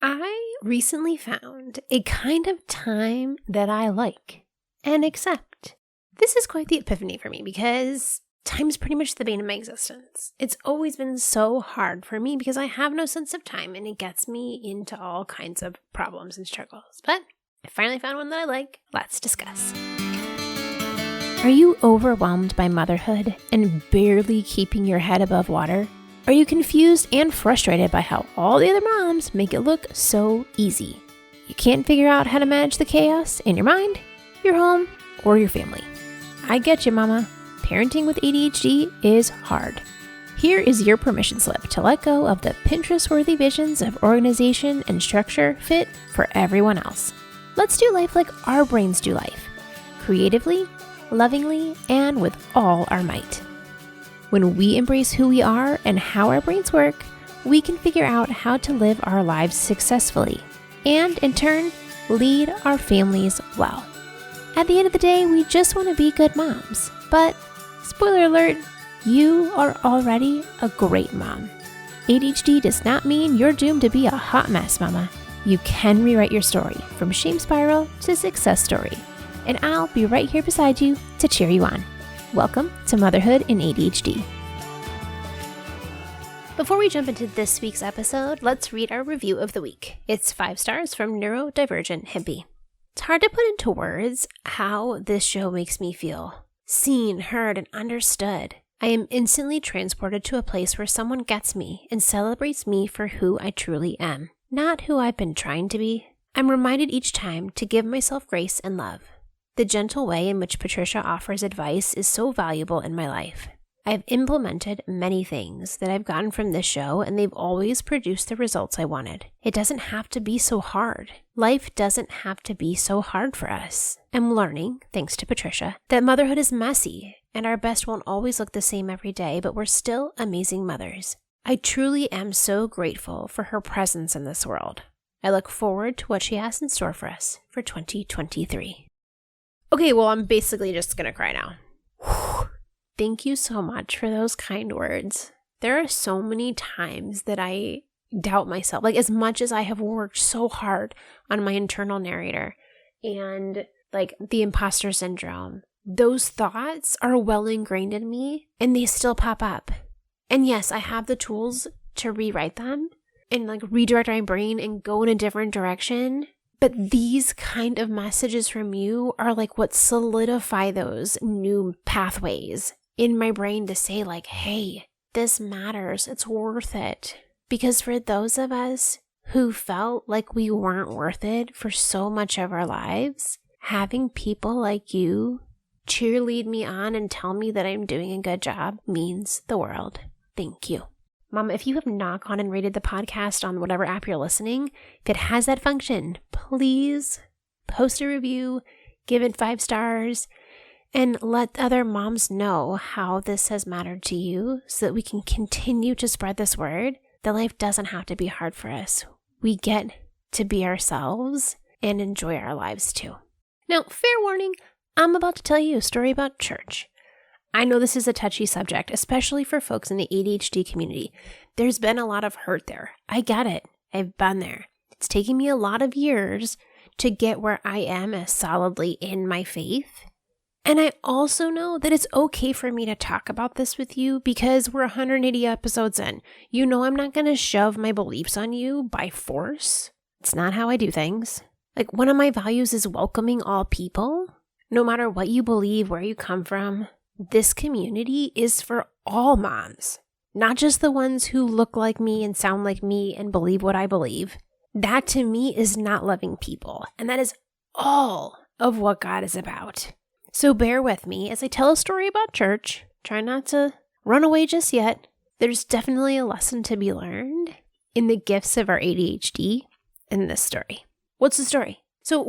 I recently found a kind of time that I like and accept. This is quite the epiphany for me because time's pretty much the bane of my existence. It's always been so hard for me because I have no sense of time and it gets me into all kinds of problems and struggles. But I finally found one that I like. Let's discuss. Are you overwhelmed by motherhood and barely keeping your head above water? Are you confused and frustrated by how all the other moms make it look so easy? You can't figure out how to manage the chaos in your mind, your home, or your family. I get you, mama. Parenting with ADHD is hard. Here is your permission slip to let go of the Pinterest-worthy visions of organization and structure fit for everyone else. Let's do life like our brains do life, creatively, lovingly, and with all our might. When we embrace who we are and how our brains work, we can figure out how to live our lives successfully and, in turn, lead our families well. At the end of the day, we just want to be good moms. But, spoiler alert, you are already a great mom. ADHD does not mean you're doomed to be a hot mess, mama. You can rewrite your story from shame spiral to success story. And I'll be right here beside you to cheer you on. Welcome to Motherhood in ADHD. Before we jump into this week's episode, let's read our review of the week. It's 5 stars from Neurodivergent Hippie. It's hard to put into words how this show makes me feel. Seen, heard, and understood. I am instantly transported to a place where someone gets me and celebrates me for who I truly am, not who I've been trying to be. I'm reminded each time to give myself grace and love. The gentle way in which Patricia offers advice is so valuable in my life. I've implemented many things that I've gotten from this show, and they've always produced the results I wanted. It doesn't have to be so hard. Life doesn't have to be so hard for us. I'm learning, thanks to Patricia, that motherhood is messy, and our best won't always look the same every day, but we're still amazing mothers. I truly am so grateful for her presence in this world. I look forward to what she has in store for us for 2023. Okay, well, I'm basically just gonna cry now. Whew. Thank you so much for those kind words. There are so many times that I doubt myself. Like, as much as I have worked so hard on my internal narrator and like the imposter syndrome, those thoughts are well ingrained in me and they still pop up. And yes, I have the tools to rewrite them and like redirect my brain and go in a different direction. But these kind of messages from you are like what solidify those new pathways in my brain to say like, hey, this matters. It's worth it. Because for those of us who felt like we weren't worth it for so much of our lives, having people like you cheerlead me on and tell me that I'm doing a good job means the world. Thank you. Mama, if you have not gone and rated the podcast on whatever app you're listening, if it has that function, please post a review, give it 5 stars, and let other moms know how this has mattered to you so that we can continue to spread this word that life doesn't have to be hard for us. We get to be ourselves and enjoy our lives too. Now, fair warning, I'm about to tell you a story about church. I know this is a touchy subject, especially for folks in the ADHD community. There's been a lot of hurt there. I get it. I've been there. It's taken me a lot of years to get where I am as solidly in my faith. And I also know that it's okay for me to talk about this with you because we're 180 episodes in. You know I'm not going to shove my beliefs on you by force. It's not how I do things. Like, one of my values is welcoming all people, no matter what you believe, where you come from. This community is for all moms, not just the ones who look like me and sound like me and believe what I believe. That to me is not loving people, and that is all of what God is about. So bear with me as I tell a story about church. Try not to run away just yet. There's definitely a lesson to be learned in the gifts of our ADHD in this story. What's the story? So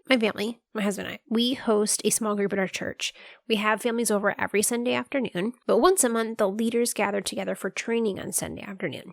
my family, my husband and I, we host a small group at our church. We have families over every Sunday afternoon, but once a month, the leaders gather together for training on Sunday afternoon.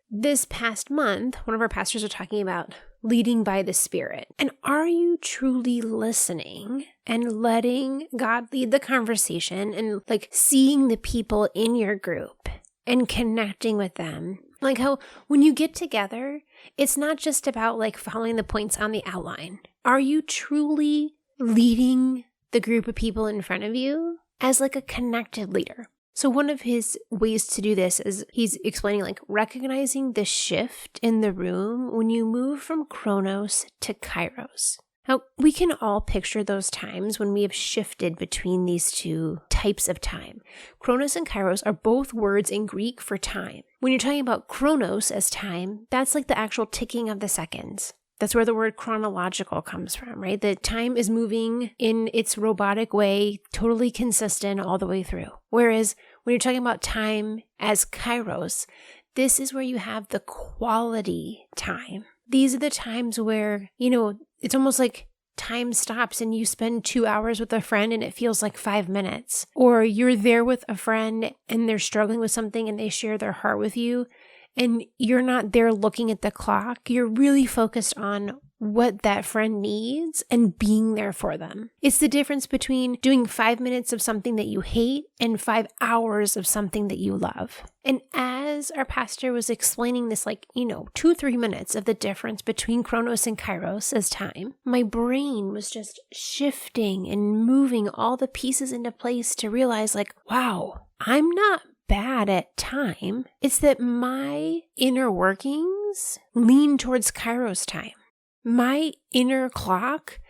This past month, one of our pastors was talking about leading by the Spirit. And are you truly listening and letting God lead the conversation and like seeing the people in your group and connecting with them Like how when you get together, it's not just about like following the points on the outline. Are you truly leading the group of people in front of you as like a connected leader? So one of his ways to do this is he's explaining like recognizing the shift in the room when you move from Chronos to Kairos. Now, we can all picture those times when we have shifted between these two types of time. Chronos and Kairos are both words in Greek for time. When you're talking about Chronos as time, that's like the actual ticking of the seconds. That's where the word chronological comes from, right? The time is moving in its robotic way, totally consistent all the way through. Whereas when you're talking about time as Kairos, this is where you have the quality time. These are the times where, it's almost like time stops and you spend 2 hours with a friend and it feels like 5 minutes. Or you're there with a friend and they're struggling with something and they share their heart with you and you're not there looking at the clock. You're really focused on what that friend needs and being there for them. It's the difference between doing 5 minutes of something that you hate and 5 hours of something that you love. And as our pastor was explaining this, 2-3 minutes of the difference between Chronos and Kairos as time, my brain was just shifting and moving all the pieces into place to realize wow, I'm not bad at time. It's that my inner workings lean towards Kairos time. My inner clock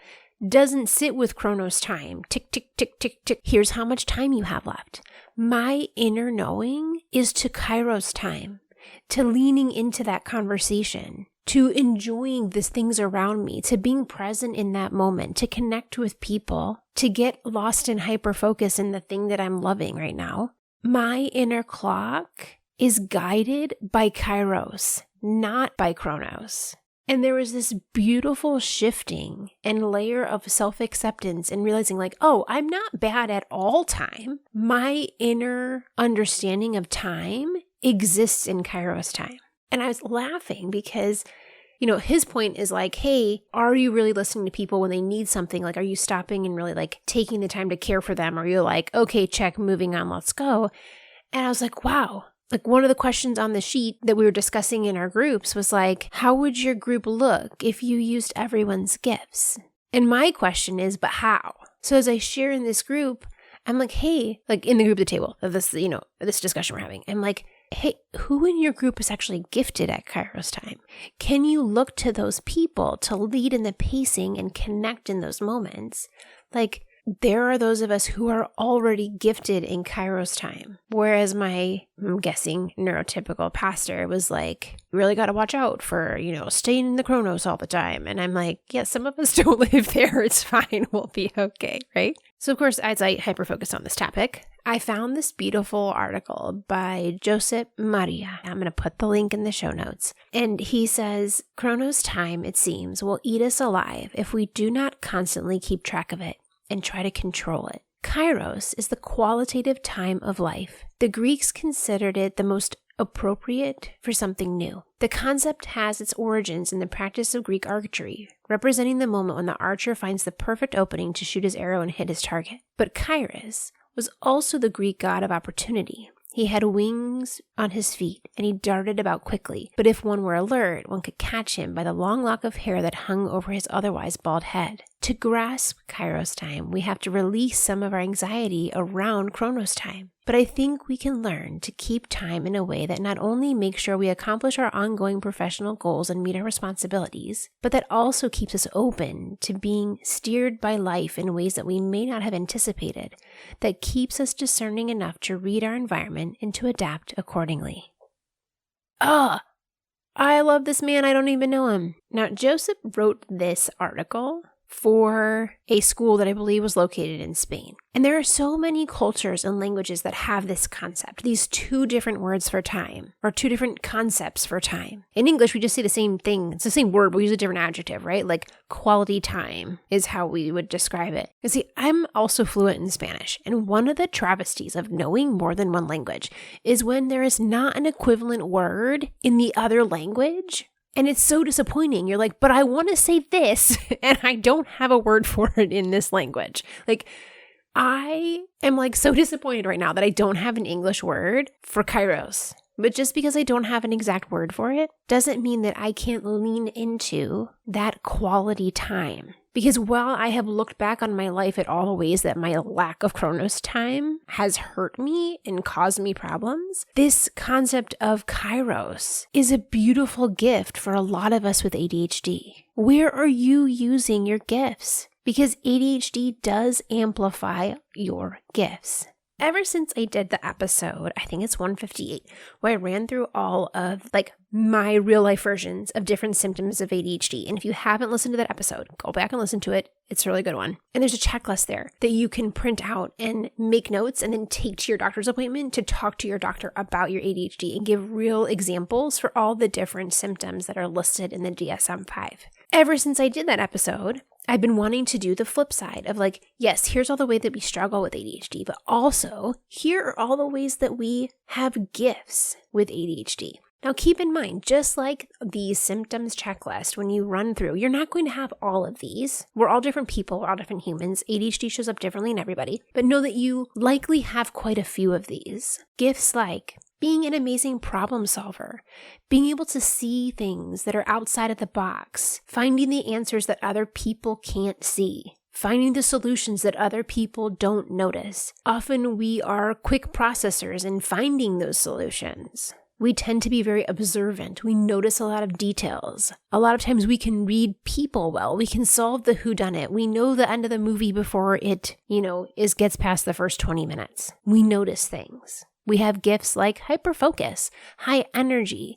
doesn't sit with Chronos time. Tick, tick, tick, tick, tick. Here's how much time you have left. My inner knowing is to Kairos time, to leaning into that conversation, to enjoying the things around me, to being present in that moment, to connect with people, to get lost in hyper-focus in the thing that I'm loving right now. My inner clock is guided by Kairos, not by Chronos. And there was this beautiful shifting and layer of self-acceptance and realizing I'm not bad at all time. My inner understanding of time exists in Kairos time. And I was laughing because, his point is hey, are you really listening to people when they need something? Are you stopping and really taking the time to care for them? Or are you okay, check, moving on, let's go. And I was wow. One of the questions on the sheet that we were discussing in our groups was how would your group look if you used everyone's gifts? And my question is, but how? So as I share in this group, I'm hey, in the group at the table of this, this discussion we're having, I'm hey, who in your group is actually gifted at Kairos time? Can you look to those people to lead in the pacing and connect in those moments? There are those of us who are already gifted in Kairos time. Whereas I'm guessing, neurotypical pastor was you really got to watch out for, staying in the Chronos all the time. And I'm yeah, some of us don't live there. It's fine. We'll be okay, right? So of course, as I hyper-focus on this topic, I found this beautiful article by Josep Maria. I'm going to put the link in the show notes. And he says, Chronos time, it seems, will eat us alive if we do not constantly keep track of it and try to control it. Kairos is the qualitative time of life. The Greeks considered it the most appropriate for something new. The concept has its origins in the practice of Greek archery, representing the moment when the archer finds the perfect opening to shoot his arrow and hit his target. But Kairos was also the Greek god of opportunity. He had wings on his feet, and he darted about quickly. But if one were alert, one could catch him by the long lock of hair that hung over his otherwise bald head. To grasp Kairos time, we have to release some of our anxiety around Chronos time. But I think we can learn to keep time in a way that not only makes sure we accomplish our ongoing professional goals and meet our responsibilities, but that also keeps us open to being steered by life in ways that we may not have anticipated, that keeps us discerning enough to read our environment and to adapt accordingly. I love this man. I don't even know him. Now, Joseph wrote this article for a school that I believe was located in Spain. And there are so many cultures and languages that have this concept, these two different words for time, or two different concepts for time. In English, we just say the same thing. It's the same word, but we use a different adjective, right? Quality time is how we would describe it. You see, I'm also fluent in Spanish, and one of the travesties of knowing more than one language is when there is not an equivalent word in the other language. And it's so disappointing. You're but I want to say this, and I don't have a word for it in this language. I am so disappointed right now that I don't have an English word for Kairos. But just because I don't have an exact word for it doesn't mean that I can't lean into that quality time. Because while I have looked back on my life at all the ways that my lack of Chronos time has hurt me and caused me problems, this concept of Kairos is a beautiful gift for a lot of us with ADHD. Where are you using your gifts? Because ADHD does amplify your gifts. Ever since I did the episode, I think it's 158, where I ran through all of my real life versions of different symptoms of ADHD. And if you haven't listened to that episode, go back and listen to it. It's a really good one. And there's a checklist there that you can print out and make notes and then take to your doctor's appointment to talk to your doctor about your ADHD and give real examples for all the different symptoms that are listed in the DSM-5. Ever since I did that episode, I've been wanting to do the flip side of yes, here's all the way that we struggle with ADHD, but also here are all the ways that we have gifts with ADHD. Now keep in mind, just like the symptoms checklist, when you run through, you're not going to have all of these. We're all different people, we're all different humans. ADHD shows up differently in everybody, but know that you likely have quite a few of these. Gifts like being an amazing problem solver, being able to see things that are outside of the box, finding the answers that other people can't see, finding the solutions that other people don't notice. Often we are quick processors in finding those solutions. We tend to be very observant. We notice a lot of details. A lot of times we can read people well. We can solve the whodunit. We know the end of the movie before it, gets past the first 20 minutes. We notice things. We have gifts like hyperfocus, high energy,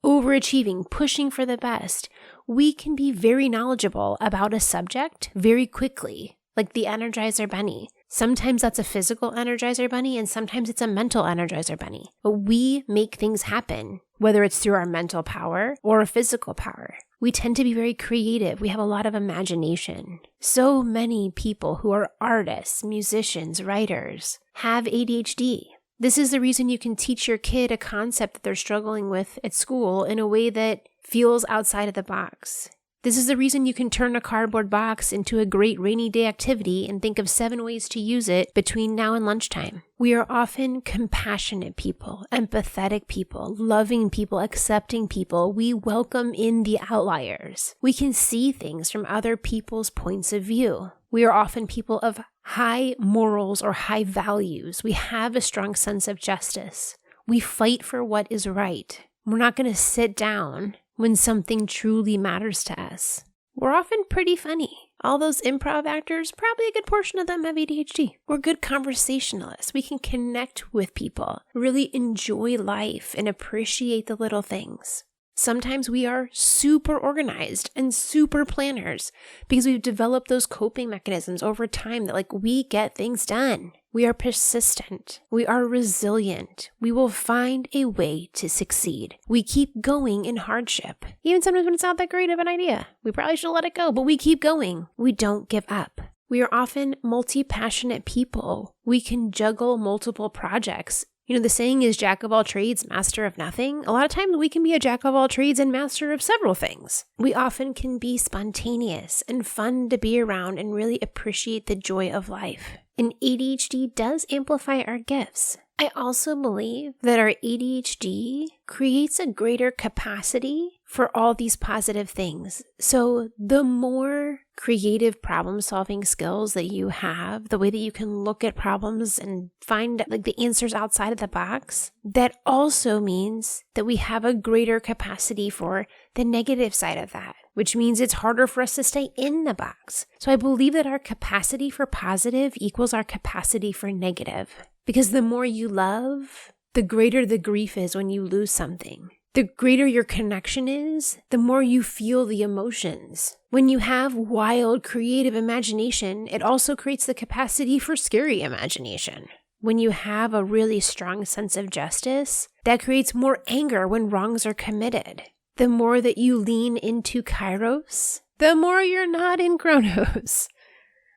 overachieving, pushing for the best. We can be very knowledgeable about a subject very quickly, like the Energizer Bunny. Sometimes that's a physical Energizer Bunny, and sometimes it's a mental Energizer Bunny. But we make things happen, whether it's through our mental power or a physical power. We tend to be very creative. We have a lot of imagination. So many people who are artists, musicians, writers have ADHD. This is the reason you can teach your kid a concept that they're struggling with at school in a way that feels outside of the box. This is the reason you can turn a cardboard box into a great rainy day activity and think of 7 ways to use it between now and lunchtime. We are often compassionate people, empathetic people, loving people, accepting people. We welcome in the outliers. We can see things from other people's points of view. We are often people of high morals or high values. We have a strong sense of justice. We fight for what is right. We're not going to sit down when something truly matters to us. We're often pretty funny. All those improv actors, probably a good portion of them have ADHD. We're good conversationalists. We can connect with people, really enjoy life, and appreciate the little things. Sometimes we are super organized and super planners because we've developed those coping mechanisms over time that we get things done. We are persistent. We are resilient. We will find a way to succeed. We keep going in hardship. Even sometimes when it's not that great of an idea. We probably should let it go, but we keep going. We don't give up. We are often multi-passionate people. We can juggle multiple projects. The saying is jack of all trades, master of nothing. A lot of times we can be a jack of all trades and master of several things. We often can be spontaneous and fun to be around and really appreciate the joy of life. And ADHD does amplify our gifts. I also believe that our ADHD creates a greater capacity for all these positive things. So the more creative problem-solving skills that you have, the way that you can look at problems and find the answers outside of the box, that also means that we have a greater capacity for the negative side of that, which means it's harder for us to stay in the box. So I believe that our capacity for positive equals our capacity for negative. Because the more you love, the greater the grief is when you lose something. The greater your connection is, the more you feel the emotions. When you have wild, creative imagination, it also creates the capacity for scary imagination. When you have a really strong sense of justice, that creates more anger when wrongs are committed. The more that you lean into Kairos, the more you're not in Chronos.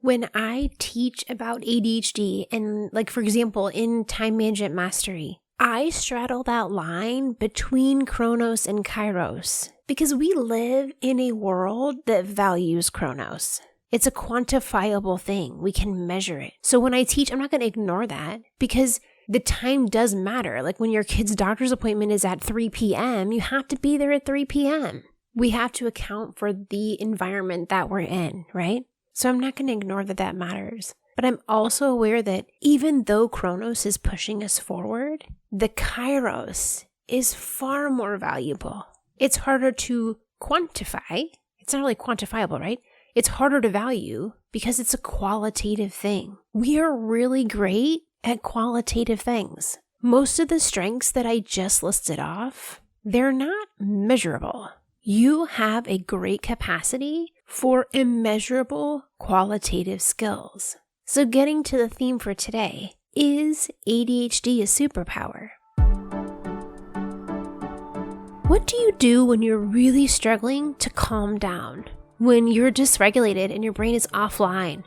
When I teach about ADHD and for example, in time management mastery, I straddle that line between Chronos and Kairos because we live in a world that values Chronos. It's a quantifiable thing. We can measure it. So when I teach, I'm not going to ignore that because The time does matter. Like when your kid's doctor's appointment is at 3 p.m., you have to be there at 3 p.m. We have to account for the environment that we're in, right? So I'm not going to ignore that matters. But I'm also aware that even though Chronos is pushing us forward, the Kairos is far more valuable. It's harder to quantify. It's not really quantifiable, right? It's harder to value because it's a qualitative thing. We are really great at qualitative things. Most of the strengths that I just listed off, they're not measurable. You have a great capacity for immeasurable qualitative skills. So getting to the theme for today, is ADHD a superpower? What do you do when you're really struggling to calm down? When you're dysregulated and your brain is offline?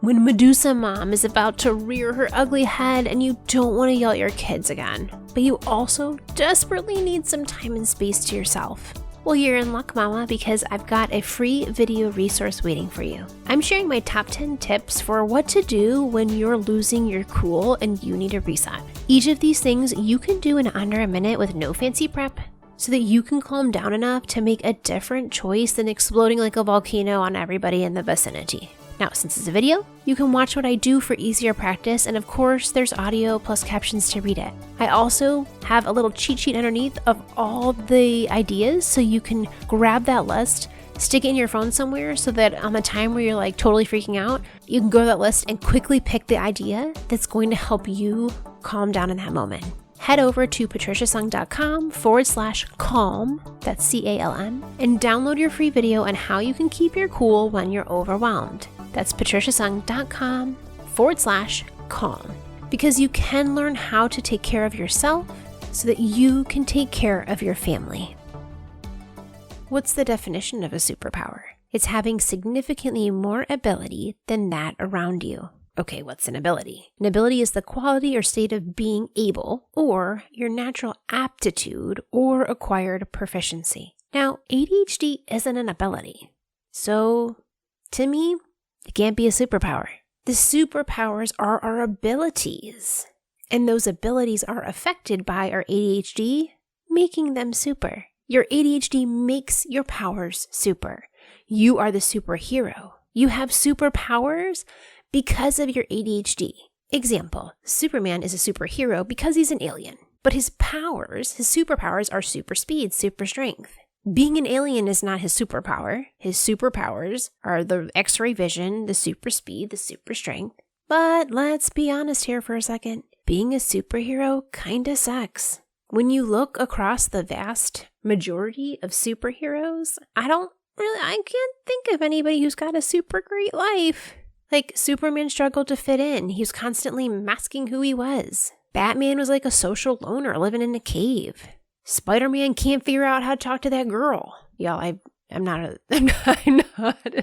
When Medusa Mom is about to rear her ugly head and you don't want to yell at your kids again, but you also desperately need some time and space to yourself? Well, you're in luck, Mama, because I've got a free video resource waiting for you. I'm sharing my top 10 tips for what to do when you're losing your cool and you need a reset. Each of these things you can do in under a minute with no fancy prep, so that you can calm down enough to make a different choice than exploding like a volcano on everybody in the vicinity. Now, since it's a video, you can watch what I do for easier practice, and of course, there's audio plus captions to read it. I also have a little cheat sheet underneath of all the ideas, so you can grab that list, stick it in your phone somewhere, so that on the time where you're like totally freaking out, you can go to that list and quickly pick the idea that's going to help you calm down in that moment. Head over to patriciasung.com/calm, that's C-A-L-M, and download your free video on how you can keep your cool when you're overwhelmed. That's patriciasung.com/calm, because you can learn how to take care of yourself so that you can take care of your family. What's the definition of a superpower? It's having significantly more ability than that around you. Okay, what's an ability? An ability is the quality or state of being able, or your natural aptitude or acquired proficiency. Now, ADHD isn't an ability. So, to me, it can't be a superpower. The superpowers are our abilities, and those abilities are affected by our ADHD, making them super. Your ADHD makes your powers super. You are the superhero. You have superpowers because of your ADHD. Example, Superman is a superhero because he's an alien, but his superpowers are super speed, super strength. Being an alien is not his superpower. His superpowers are the X-ray vision, the super speed, the super strength. But let's be honest here for a second. Being a superhero kinda sucks. When you look across the vast majority of superheroes, I can't think of anybody who's got a super great life. Like, Superman struggled to fit in. He was constantly masking who he was. Batman was like a social loner living in a cave. Spider-Man can't figure out how to talk to that girl. Y'all, I'm not a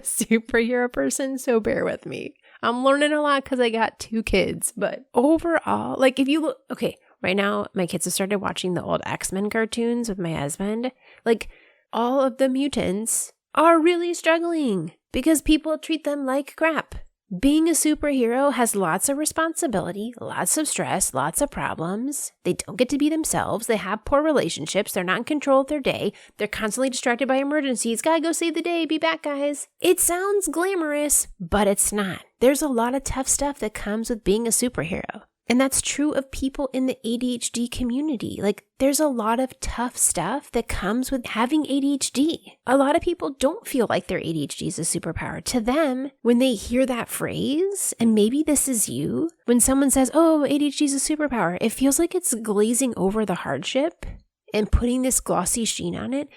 superhero person, so bear with me. I'm learning a lot because I got 2 kids. But overall, like, if you look, okay, right now, my kids have started watching the old X-Men cartoons with my husband. Like, all of the mutants are really struggling because people treat them like crap. Being a superhero has lots of responsibility, lots of stress, lots of problems. They don't get to be themselves. They have poor relationships. They're not in control of their day. They're constantly distracted by emergencies. Gotta go save the day. Be back, guys. It sounds glamorous, but it's not. There's a lot of tough stuff that comes with being a superhero. And that's true of people in the ADHD community. Like, there's a lot of tough stuff that comes with having ADHD. A lot of people don't feel like their ADHD is a superpower. To them, when they hear that phrase, and maybe this is you, when someone says, oh, ADHD is a superpower, it feels like it's glazing over the hardship and putting this glossy sheen on it.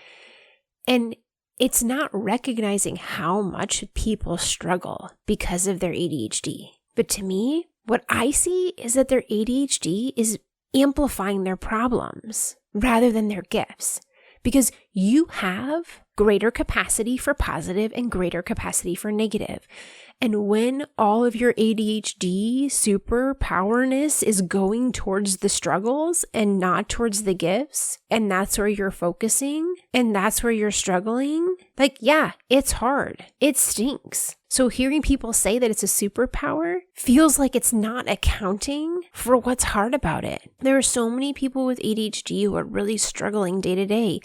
And it's not recognizing how much people struggle because of their ADHD. But to me, what I see is that their ADHD is amplifying their problems rather than their gifts. Because you have greater capacity for positive and greater capacity for negative. And when all of your ADHD superpowerness is going towards the struggles and not towards the gifts, and that's where you're focusing, and that's where you're struggling, like, yeah, it's hard. It stinks. So hearing people say that it's a superpower feels like it's not accounting for what's hard about it. There are so many people with ADHD who are really struggling day to day,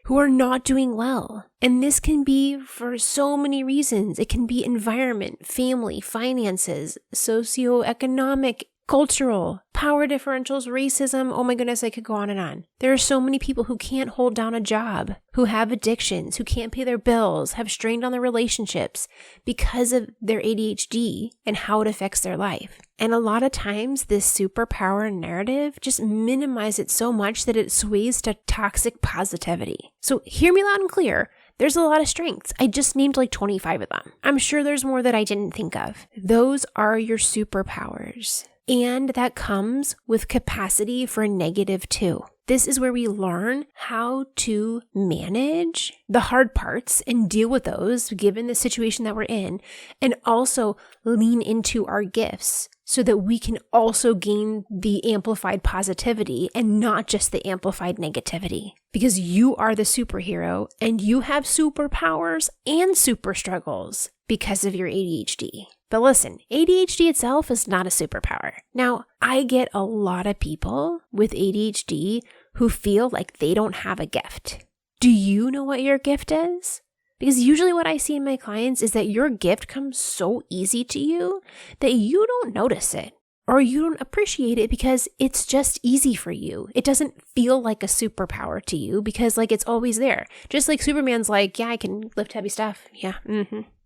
who are not doing well. And this can be for so many reasons. It can be environment, family, finances, socioeconomic, cultural, power differentials, racism. Oh my goodness, I could go on and on. There are so many people who can't hold down a job, who have addictions, who can't pay their bills, have strained on their relationships because of their ADHD and how it affects their life. And a lot of times this superpower narrative just minimizes it so much that it sways to toxic positivity. So hear me loud and clear. There's a lot of strengths. I just named like 25 of them. I'm sure there's more that I didn't think of. Those are your superpowers. And that comes with capacity for negative too. This is where we learn how to manage the hard parts and deal with those given the situation that we're in, and also lean into our gifts so that we can also gain the amplified positivity and not just the amplified negativity. Because you are the superhero and you have superpowers and super struggles because of your ADHD. But listen, ADHD itself is not a superpower. Now, I get a lot of people with ADHD who feel like they don't have a gift. Do you know what your gift is? Because usually what I see in my clients is that your gift comes so easy to you that you don't notice it or you don't appreciate it because it's just easy for you. It doesn't feel like a superpower to you because like it's always there. Just like Superman's like, yeah, I can lift heavy stuff. Yeah,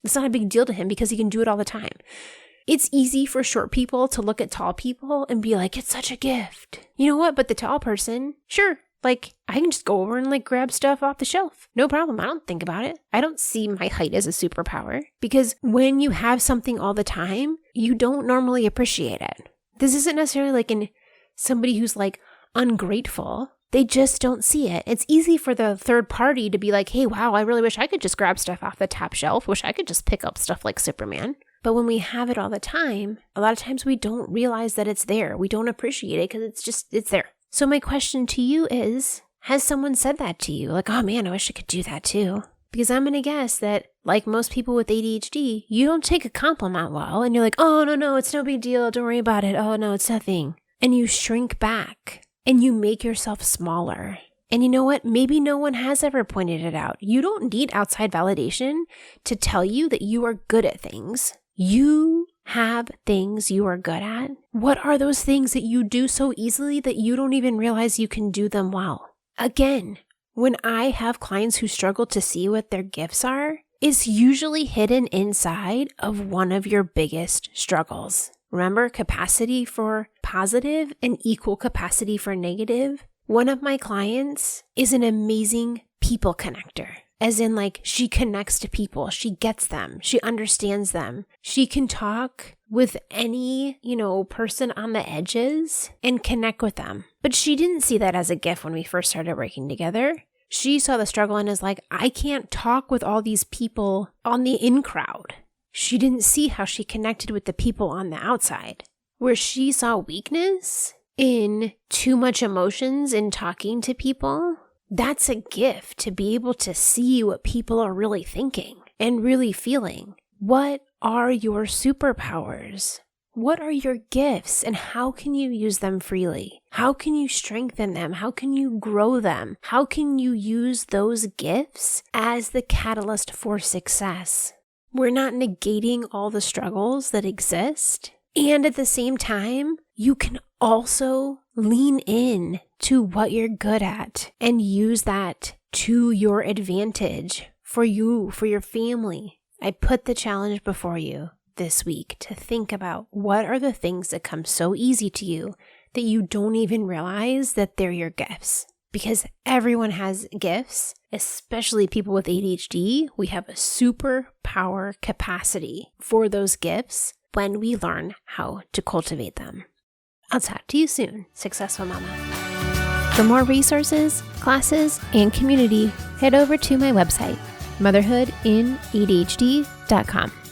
It's not a big deal to him because he can do it all the time. It's easy for short people to look at tall people and be like, it's such a gift. You know what? But the tall person, sure, like I can just go over and like grab stuff off the shelf. No problem. I don't think about it. I don't see my height as a superpower because when you have something all the time, you don't normally appreciate it. This isn't necessarily like in somebody who's like ungrateful. They just don't see it. It's easy for the third party to be like, hey, wow, I really wish I could just grab stuff off the top shelf. Wish I could just pick up stuff like Superman. But when we have it all the time, a lot of times we don't realize that it's there. We don't appreciate it because it's there. So my question to you is, has someone said that to you? Like, oh man, I wish I could do that too. Because I'm going to guess that like most people with ADHD, you don't take a compliment well and you're like, oh, no, it's no big deal. Don't worry about it. Oh no, it's nothing. And you shrink back. And you make yourself smaller. And you know what? Maybe no one has ever pointed it out. You don't need outside validation to tell you that you are good at things. You have things you are good at. What are those things that you do so easily that you don't even realize you can do them well? Again, when I have clients who struggle to see what their gifts are, it's usually hidden inside of one of your biggest struggles. Remember, capacity for positive and equal capacity for negative. One of my clients is an amazing people connector, as in like she connects to people, she gets them, she understands them. She can talk with any, person on the edges and connect with them. But she didn't see that as a gift when we first started working together. She saw the struggle and is like, I can't talk with all these people on the in crowd. She didn't see how she connected with the people on the outside, where she saw weakness in too much emotions in talking to people. That's a gift to be able to see what people are really thinking and really feeling. What are your superpowers? What are your gifts and how can you use them freely? How can you strengthen them? How can you grow them? How can you use those gifts as the catalyst for success? We're not negating all the struggles that exist. And at the same time, you can also lean in to what you're good at and use that to your advantage for you, for your family. I put the challenge before you this week to think about what are the things that come so easy to you that you don't even realize that they're your gifts. Because everyone has gifts, especially people with ADHD. We have a superpower capacity for those gifts when we learn how to cultivate them. I'll talk to you soon, Successful Mama. For more resources, classes, and community, head over to my website, motherhoodinadhd.com.